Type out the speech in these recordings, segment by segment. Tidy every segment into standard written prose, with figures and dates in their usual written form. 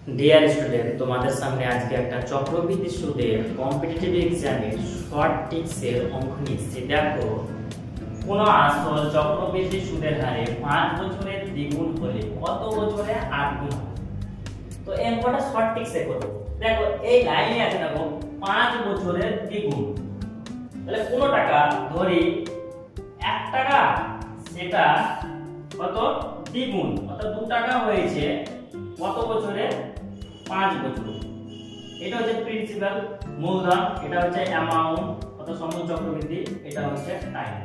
Dear student, তোমাদের সামনে আজকে একটা চক্রবৃদ্ধি সুদের কম্পিটিটিভ এক্সামের শর্ট টিক্সের অঙ্ক নিচ্ছি। দেখো, কোন আসল চক্রবৃদ্ধি সুদের হারে 5 বছরের দ্বিগুণ হলে কত বছরে 8 গুণ হবে? তো এই অঙ্কটা শর্ট টিক্সে করব। দেখো, এই লাইনে আছে, দেখো 5 বছরের দ্বিগুণ, তাহলে কোন টাকা ধরি 1 টাকা, সেটা কত দ্বিগুণ, অর্থাৎ 2 টাকা হয়েছে কত বছরে? 5 বছর। এটা হচ্ছে প্রিন্সিপাল, মূলধন, এটা হচ্ছে অ্যামাউন্ট অর্থাৎ সময় চক্রবৃদ্ধি, এটা হচ্ছে টাইম।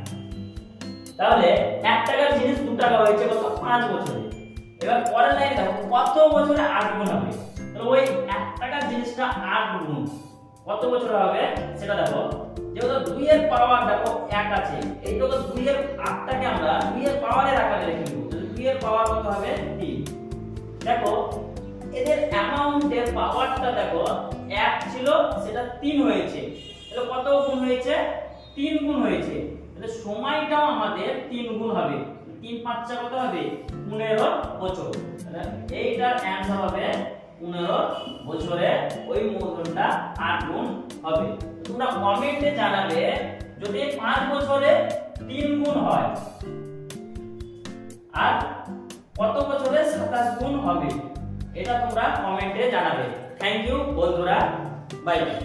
তাহলে 1 টাকার জিনিস 2 টাকা হয়েছে কত? 5 বছরে। এবার পরের লাইনে দেখো কত বছরে 8 গুণ হবে। তাহলে ওই 1 টাকার জিনিসটা 8 গুণ কত বছর হবে সেটা দেখো। যেহেতু 2 এর পাওয়ার দেখো 1 আছে, এইটা তো 2 এর 8টাকে আমরা 2 এর পাওয়ারের আকারে লিখে দেব। তাহলে 2 এর পাওয়ার কত হবে? 3। দেখো, এদের অ্যামাউন্টের পাওয়ারটা দেখো 1 ছিল, সেটা 3 হয়েছে। তাহলে কত গুণ হয়েছে? 3 গুণ হয়েছে। তাহলে সময়টাও আমাদের 3 গুণ হবে। 3 5 কত হবে? 15 বছর। তাহলে এইটার অ্যানসার হবে 15 বছরে ওই মূলধনটা 8 গুণ হবে। তোমরা কমেন্টে জানাবে যদি 5 বছরে 3 গুণ হয় আর কত বছরে 27 গুণ হবে, এটা তোমরা কমেন্টে জানাবে। থ্যাংক ইউ বন্ধুরা, বাই বাই।